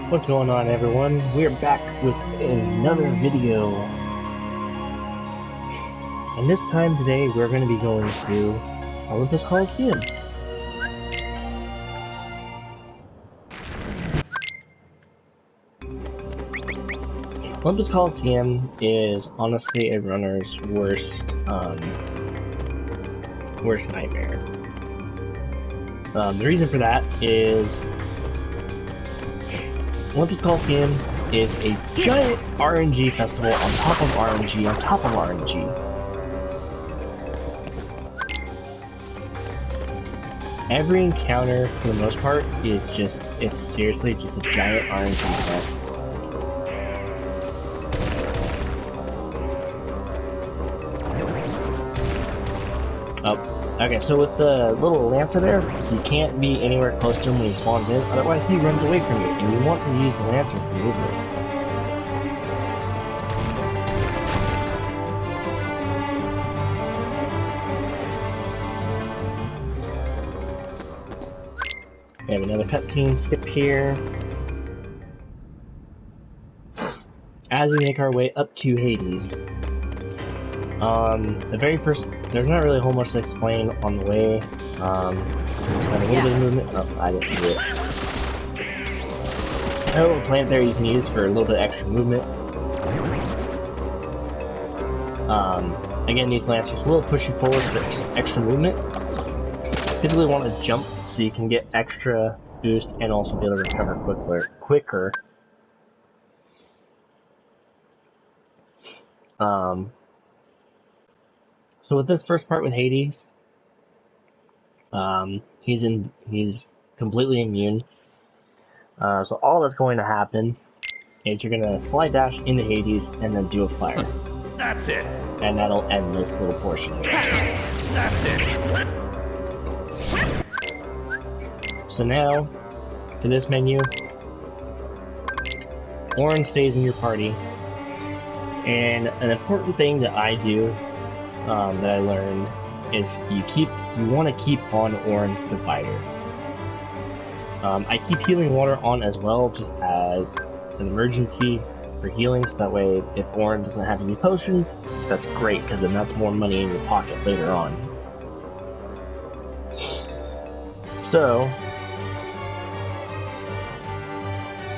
What's going on, everyone? We're back with another video. And this time today we're going to be going to Olympus Colliseum. Olympus Colliseum is honestly a runner's worst nightmare. The reason for that is Olympus Colliseum is a giant RNG festival on top of RNG on top of RNG. Every encounter, for the most part, it's seriously just a giant RNG fest. Okay, so with the little Lancer there, you can't be anywhere close to him when he spawns in, otherwise he runs away from you, and you want to use the Lancer for movement. We have another cutscene skip here. As we make our way up to Hades. The very first, there's not really a whole much to explain on the way. Just had a little bit of movement. Oh, I didn't do it. A little plant there you can use for a little bit of extra movement. Again, these Lancers will push you forward for extra movement. Typically want to jump so you can get extra boost and also be able to recover quicker. So with this first part with Hades, he's completely immune. So all that's going to happen is you're gonna slide dash into Hades and then do a fire. That's it. And that'll end this little portion. That's it. So now, for this menu, Orin stays in your party, and an important thing that I do. That I learned is you want to keep on Orin's divider. I keep healing water on as well, just as an emergency for healing, so that way if Orin doesn't have any potions, that's great, because then that's more money in your pocket later on. So,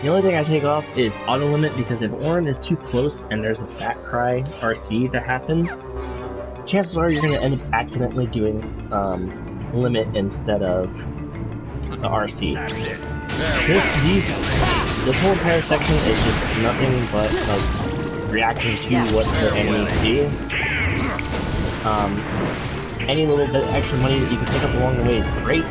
the only thing I take off is auto limit, because if Orin is too close and there's a back cry RC that happens, chances are you're going to end up accidentally doing limit instead of the RC. This whole entire section is just nothing but like reacting to what the enemies do. Any little bit of extra money that you can pick up along the way is great.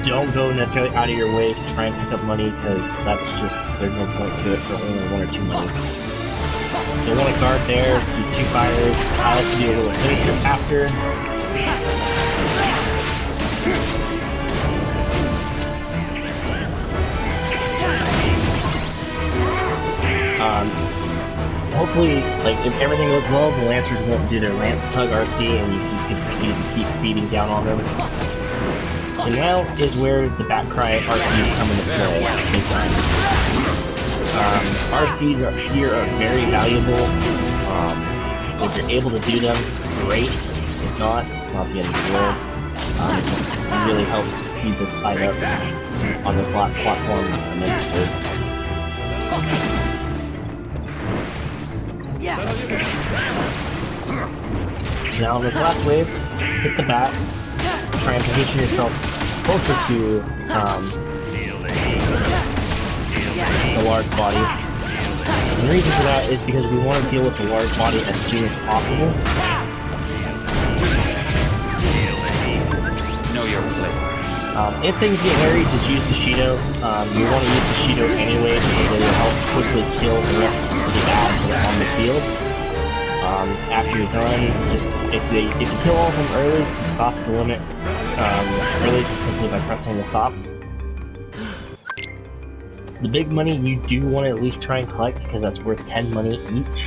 Don't go necessarily out of your way to try and pick up money, because that's just, there's no point to it for only 1 or 2 money. So want to guard there, do 2 fires. I like to do a little finisher after. Hopefully, like, if everything goes well, the Lancers won't do their Lance Tug RC, and you just can proceed to keep beating down on them. So now is where the Batcry RCs come into play. RCs here are very valuable. If you're able to do them, great. If not, it's not the end of the world. It really helps speed this fight up on this last platform immensely. Now on this last wave, hit the bat, try and position yourself closer to the large body. And the reason for that is because we want to deal with the large body as soon as possible. Know your place. If things get hairy, just use Bushido. You want to use Bushido anyway because it will help quickly kill the rest of the bats that are on the field. After you're done, just if you kill all of them early, just stop the limit early simply by pressing the stop. The big money you do want to at least try and collect, because that's worth 10 money each.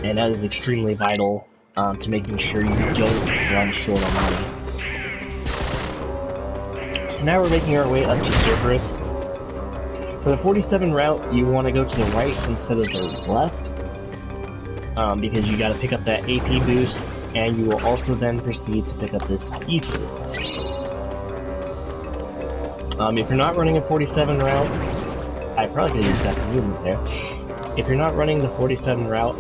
And that is extremely vital to making sure you don't run short on money. So now we're making our way up to Cerberus. For the 47 route, you want to go to the right instead of the left, because you got to pick up that AP boost, and you will also then proceed to pick up this speed boost. If you're not running a 47 route, I probably could use that movement there. If you're not running the 47 route,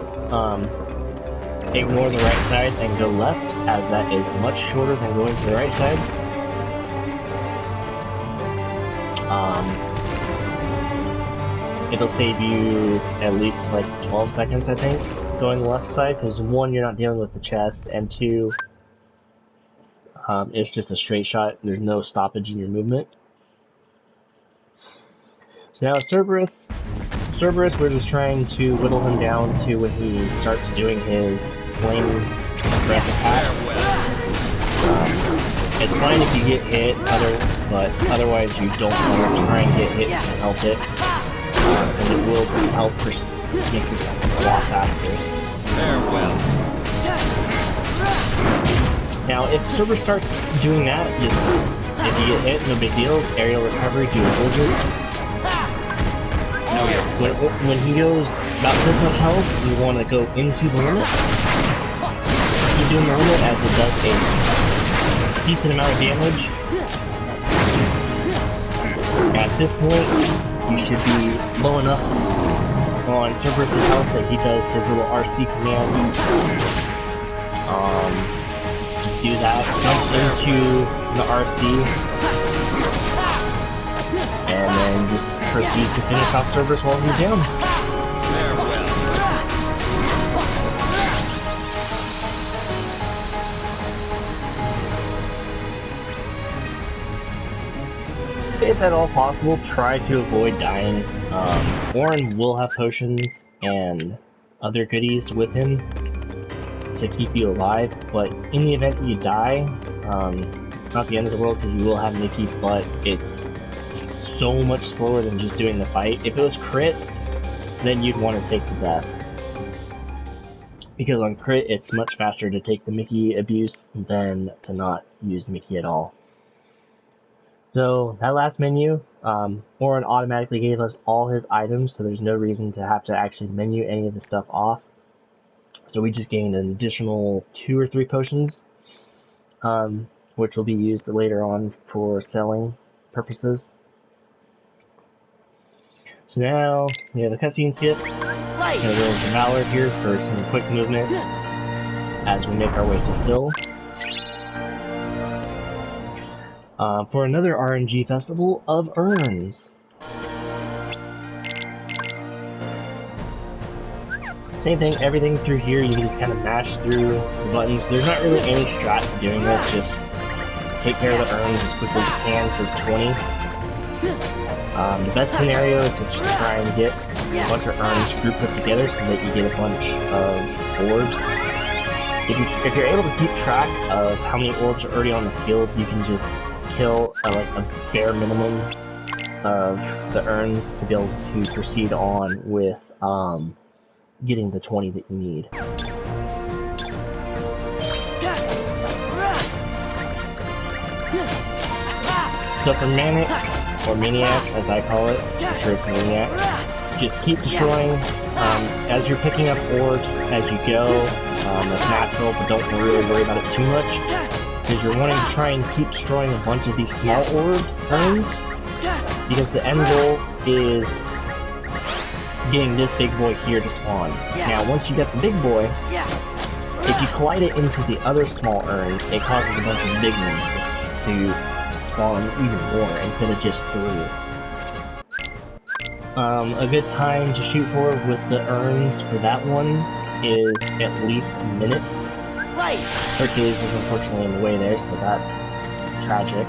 ignore the right side and go left, as that is much shorter than going to the right side. It'll save you at least like 12 seconds, I think, going the left side, because one, you're not dealing with the chest, and two, it's just a straight shot. There's no stoppage in your movement. So now Cerberus, we're just trying to whittle him down to when he starts doing his flame breath attack. It's fine if you get hit, but otherwise you don't want to try and get hit to help it, because it will help make this a lot faster. Farewell. Now, if Cerberus starts doing that, if you get hit, no big deal. Aerial recovery, do a blizzard. When he goes about this much health, you want to go into the limit. Keep doing the limit as it does a decent amount of damage. At this point, you should be low enough on Cerberus' health that he does his little RC command. Just do that, jump into the RC, and then just proceed to finish off Cerberus while he's down. If at all possible, try to avoid dying. Warren will have potions and other goodies with him to keep you alive, but in the event that you die, it's not the end of the world because you will have Nikki, but it's so much slower than just doing the fight. If it was crit, then you'd want to take the death. Because on crit, it's much faster to take the Mickey abuse than to not use Mickey at all. So, that last menu, Warren automatically gave us all his items, so there's no reason to have to actually menu any of the stuff off. So we just gained an additional 2 or 3 potions, which will be used later on for selling purposes. So now, we have a cutscene skip. We're going to go into Valor here for some quick movement as we make our way to Phil. For another RNG festival of urns. Same thing, everything through here, you can just kind of mash through the buttons. There's not really any strat to doing this, just take care of the urns as quickly as you can for 20. The best scenario is to just try and get a bunch of urns grouped up together so that you get a bunch of orbs. If you're able to keep track of how many orbs are already on the field, you can just kill like a bare minimum of the urns to be able to proceed on with getting the 20 that you need. So for Manic, or Maniac as I call it, I'm sure it's Maniac, just keep destroying as you're picking up orbs as you go. That's natural, but don't really worry about it too much, because you're wanting to try and keep destroying a bunch of these small urns, because the end goal is getting this big boy here to spawn. Now, once you get the big boy, if you collide it into the other small urns, it causes a bunch of big ones to spawn even more instead of just 3. A good time to shoot for with the urns for that one is at least a minute. Hercules is unfortunately in the way there, so that's tragic.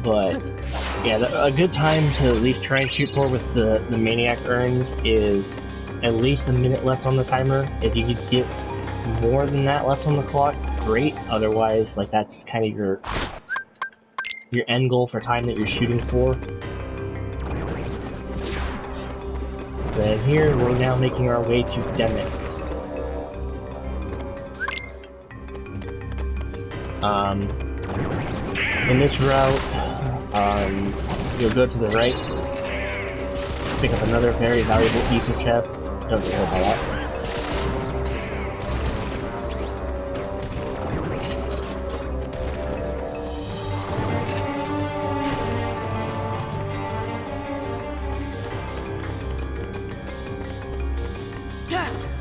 But yeah, a good time to at least try and shoot for with the Maniac urns is at least a minute left on the timer. If you could get more than that left on the clock, great. Otherwise, like, that's kind of your end goal for time that you're shooting for. Then here, we're now making our way to Demix. In this route, you'll go to the right, pick up another very valuable ether chest. Don't get hurt by that.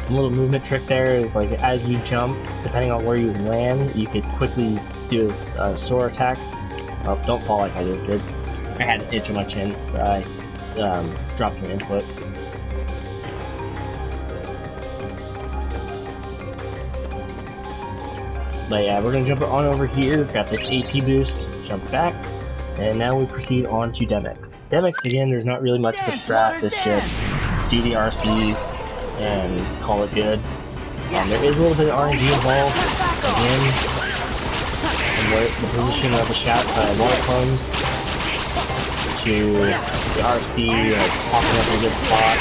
A little movement trick there is like as you jump, depending on where you land, you could quickly do a soar attack. Oh, don't fall like I just did. I had an itch on my chin, so I dropped your input. But yeah, we're gonna jump on over here, grab this AP boost, jump back, and now we proceed on to Demix. Demix, again, there's not really much of a strat, it's just do the RCs and call it good. There is a little bit of RNG involved, again, and the position of the water clones to the RC, popping up in a good spot,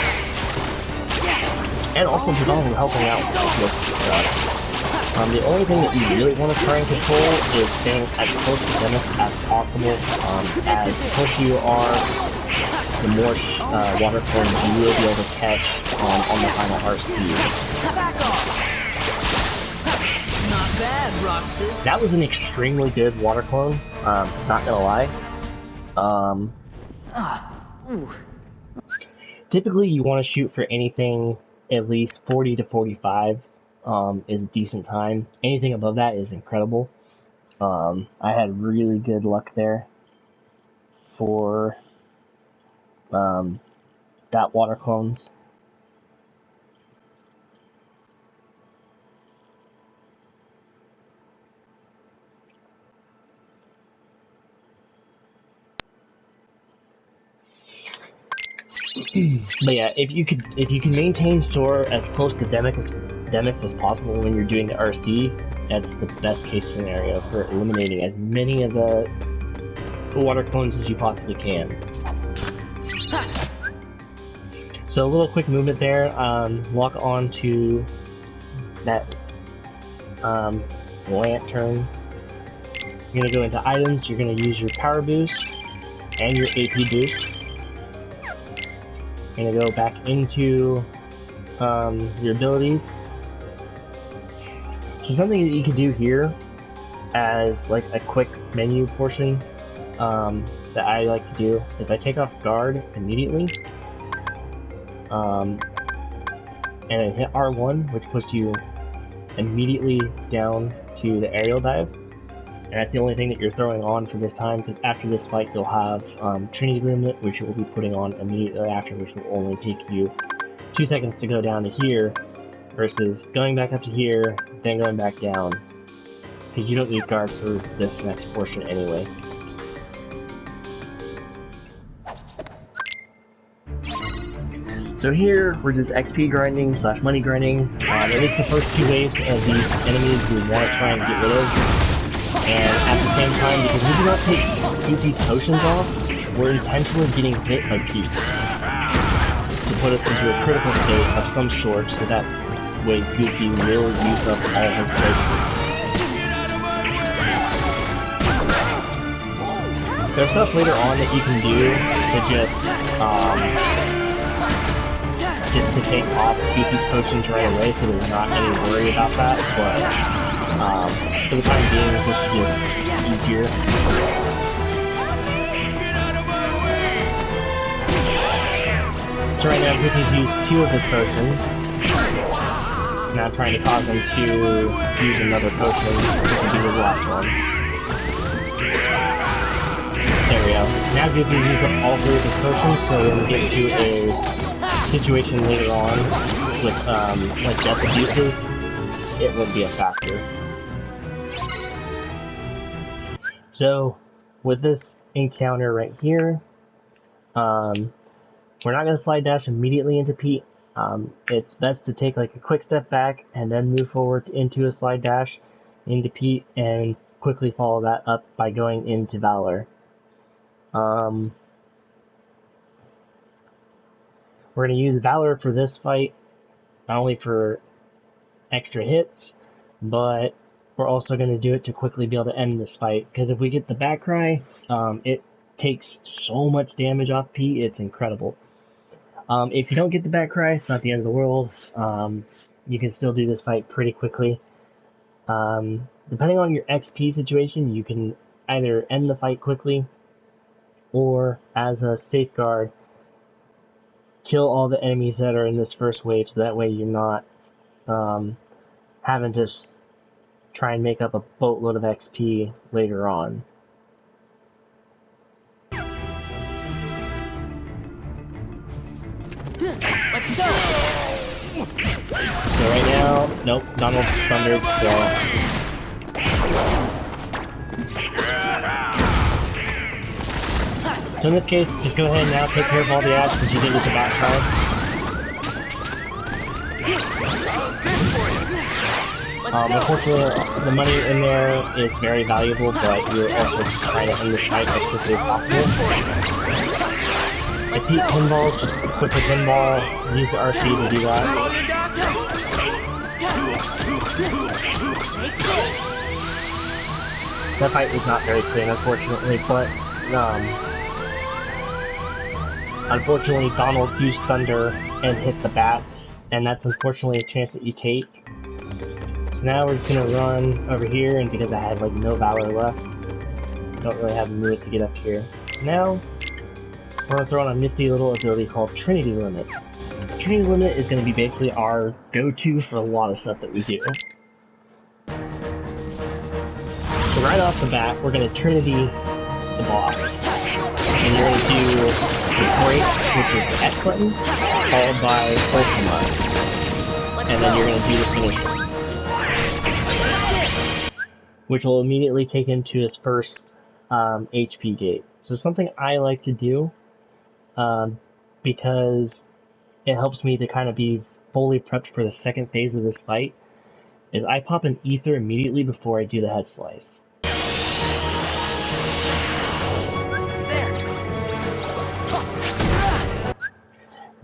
and also developing helping out with the only thing that you really want to try and control is staying as close to Dennis as possible. As closer you are, the more water clones you will be able to catch on the final RC. Not bad, Roxas. That was an extremely good water clone, not gonna lie. Typically you want to shoot for anything at least 40 to 45 is a decent time. Anything above that is incredible. I had really good luck there for that water clones. But yeah, if you can maintain soar as close to Demix as possible when you're doing the RC, that's the best case scenario for eliminating as many of the water clones as you possibly can. So a little quick movement there, lock on to that lantern. You're going to go into items, you're going to use your power boost and your AP boost. You're going to go back into your abilities. So something that you could do here as like a quick menu portion that I like to do is I take off guard immediately and I hit R1, which puts you immediately down to the aerial dive. And that's the only thing that you're throwing on for this time, because after this fight you'll have Trinity Limit, which you will be putting on immediately after, which will only take you 2 seconds to go down to here, versus going back up to here, then going back down, because you don't need guard for this next portion anyway. So here, we're just XP grinding / money grinding. It is the first 2 waves of these enemies we want to try and get rid of. And at the same time, because we do not take Goofy's potions off, we're intentionally getting hit by Goofy to put us into a critical state of some sort, so that way Goofy will use up all his potions. There's stuff later on that you can do to take off Goofy's potions right away, so there's not any worry about that, but for the time being, this is just easier. So right now, Goofy's used 2 of his potions. Now I'm trying to cause him to use another potion, which will be the last one. There we go. Now Goofy's used up all 3 of his potions, so when we get to a situation later on with like death abuses, it won't be a factor. So, with this encounter right here, we're not going to slide dash immediately into Pete. It's best to take like a quick step back and then move forward into a slide dash into Pete and quickly follow that up by going into Valor. We're going to use Valor for this fight, not only for extra hits, but we're also going to do it to quickly be able to end this fight. Because if we get the back cry, it takes so much damage off P, it's incredible. If you don't get the back cry, it's not the end of the world. You can still do this fight pretty quickly. Depending on your XP situation, you can either end the fight quickly, or as a safeguard, kill all the enemies that are in this first wave, so that way you're not having to try and make up a boatload of XP later on. Let's go! So right now, nope, Donald's thundered, so in this case, just go ahead and now take care of all the ads since you did with the back card. Unfortunately, the money in there is very valuable, but you're also trying to end the fight as quickly as possible. If you pinballs, just quick with pinball, use the RC to do that. That fight was not very clean, unfortunately, but unfortunately Donald used Thunder and hit the bats, and that's unfortunately a chance that you take. So now we're just gonna run over here, and because I had like no Valor left, don't really have a minute to get up here. Now, we're gonna throw on a nifty little ability called Trinity Limit. Trinity Limit is gonna be basically our go-to for a lot of stuff that we do. So right off the bat, we're gonna Trinity the boss. And you're gonna do the break, which is the X button, followed by Ultima. And then you're gonna do the finisher, which will immediately take him to his first HP gate. So something I like to do, because it helps me to kind of be fully prepped for the second phase of this fight, is I pop an ether immediately before I do the head slice.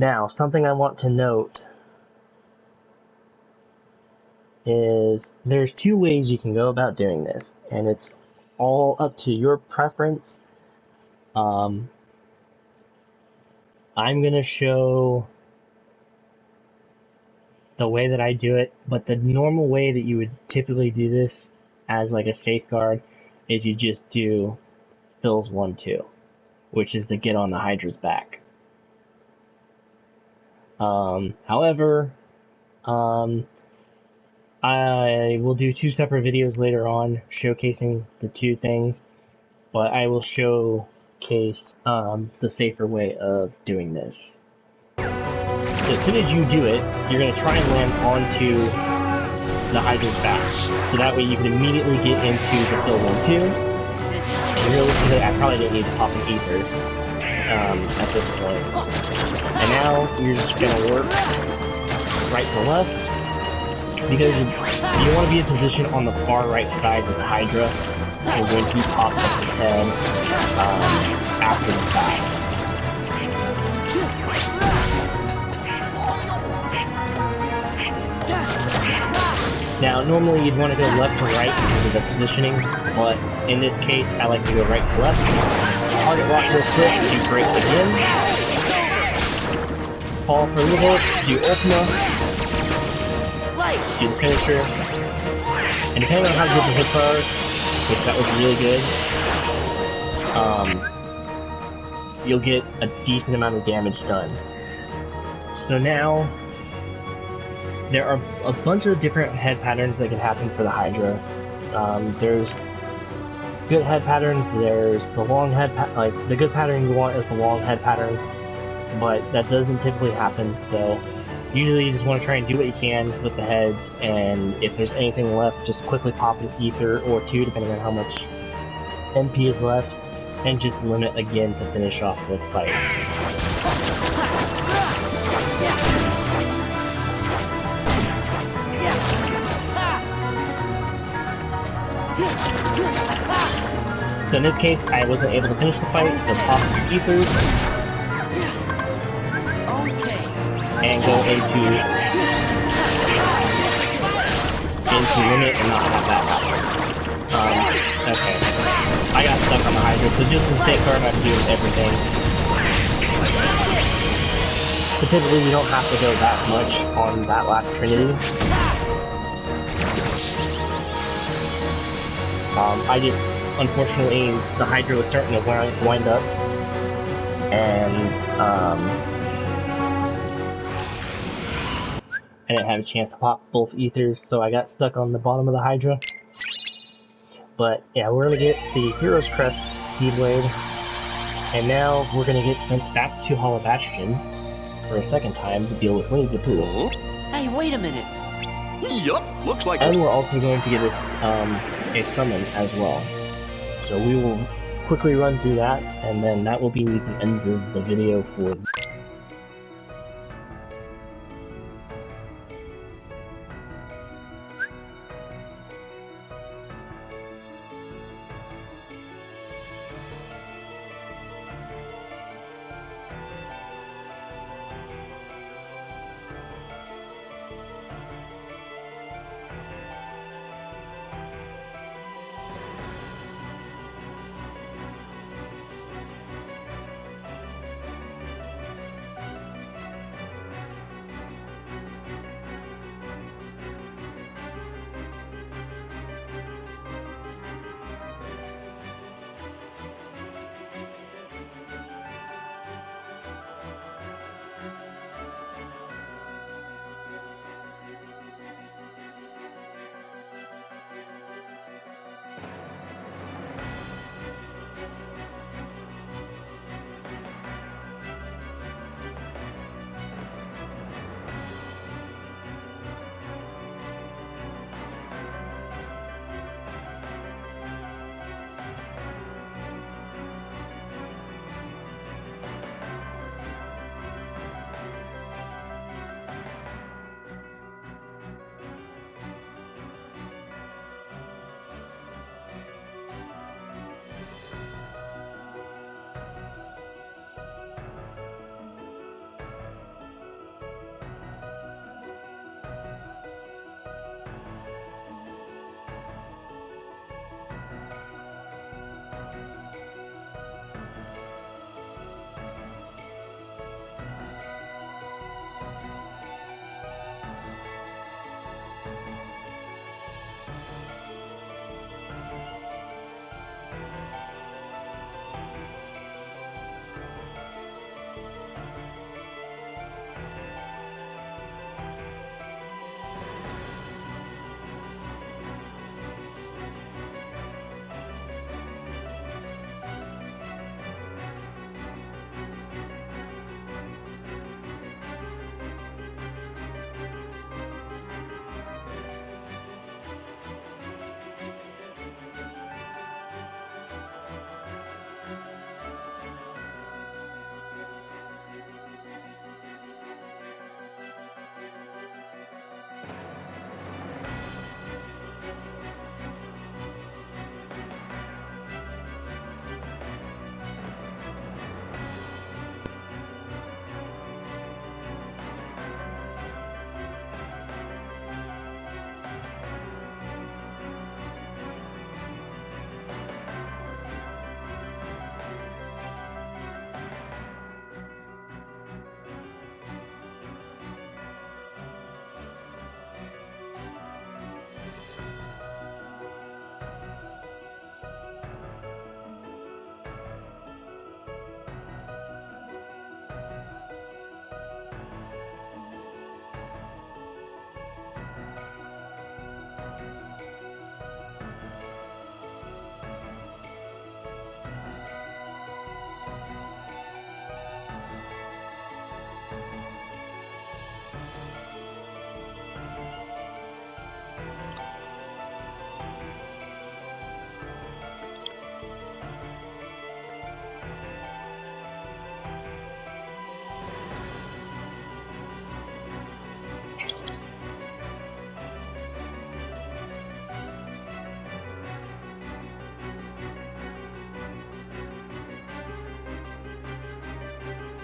Now, something I want to note is there's two ways you can go about doing this, and it's all up to your preference. I'm gonna show the way that I do it, but the normal way that you would typically do this as like a safeguard is you just do Phil's 1-2, which is to get on the Hydra's back. However, I will do two separate videos later on showcasing the two things, but I will showcase the safer way of doing this. So as soon as you do it, you're going to try and land onto the Hydra's back, so that way you can immediately get into the Phil 1-2. And realistically, I probably didn't need to pop an ether at this point. And now you're just going to work right to left, because you want to be in position on the far right side of the Hydra, and when he pops up his head after the fact. Now, normally you'd want to go left to right because of the positioning, but in this case, I like to go right to left. Target lock real quick, do break again. Fall for a little bit, do Ultima. Do the finisher. And depending on how good the hits are, which that was really good, you'll get a decent amount of damage done. So now, there are a bunch of different head patterns that can happen for the Hydra. There's good head patterns, there's the long head like, the good pattern you want is the long head pattern, but that doesn't typically happen, so usually you just want to try and do what you can with the heads, and if there's anything left, just quickly pop an ether or two, depending on how much MP is left, and just limit again to finish off the fight. So in this case, I wasn't able to finish the fight, so pop the ethers, and go into into limit and not have that happen. Okay. I got stuck on the Hydra, so just to safeguard, I'm doing everything. But typically, you don't have to go that much on that last Trinity. I just, unfortunately, the Hydra was starting to wind up, and I didn't have a chance to pop both ethers, so I got stuck on the bottom of the Hydra. But yeah, we're gonna get the Hero's Crest Keyblade, and now we're gonna get sent back to Hollow Bastion for a second time to deal with Winnie the Pooh. Hey, wait a minute. Yup, looks like And we're also going to get a summon as well. So we will quickly run through that, and then that will be the end of the video for.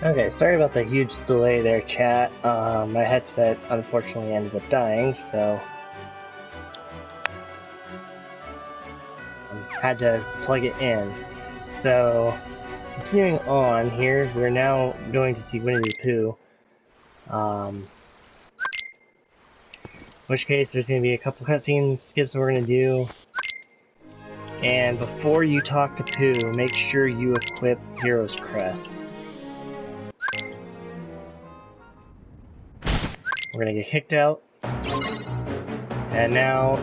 Okay, sorry about the huge delay there, chat. My headset unfortunately ended up dying, so had to plug it in. So, continuing on here, we're now going to see Winnie the Pooh. In which case, there's going to be a couple cutscene skips we're going to do. And before you talk to Pooh, make sure you equip Hero's Crest. We're going to get kicked out. And now...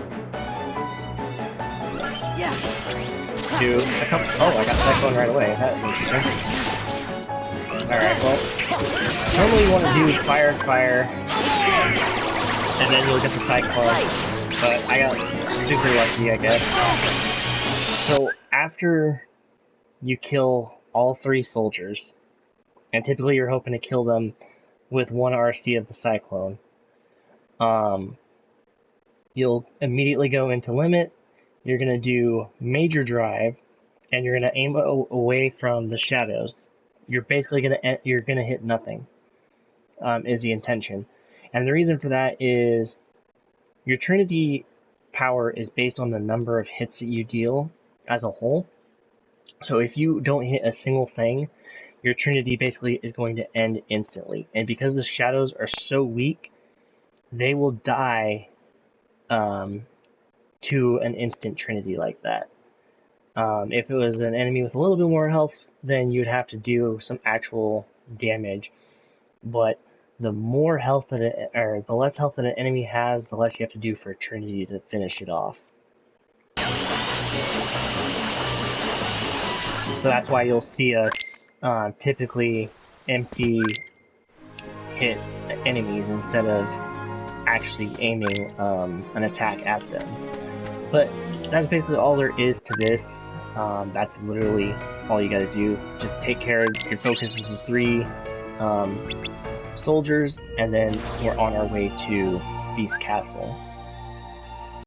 do a couple... Oh, I got Cyclone right away. That was interesting. Alright, well... Normally you want to do fire, fire... and then you'll get the Cyclone. But I got super lucky, I guess. So, after you kill all 3 soldiers, and typically you're hoping to kill them with 1 RC of the Cyclone, you'll immediately go into Limit, you're going to do Major Drive, and you're going to aim away from the shadows. You're basically going to hit nothing, is the intention. And the reason for that is your Trinity power is based on the number of hits that you deal as a whole. So if you don't hit a single thing, your Trinity basically is going to end instantly. And because the shadows are so weak, they will die to an instant Trinity like that. If it was an enemy with a little bit more health, then you'd have to do some actual damage. But the more health that or the less health that an enemy has, the less you have to do for a Trinity to finish it off. So that's why you'll see us typically empty hit enemies instead of actually aiming an attack at them. But that's basically all there is to this. That's literally all you gotta do. Just take care of your focus is the 3 soldiers, and then we're on our way to Beast Castle.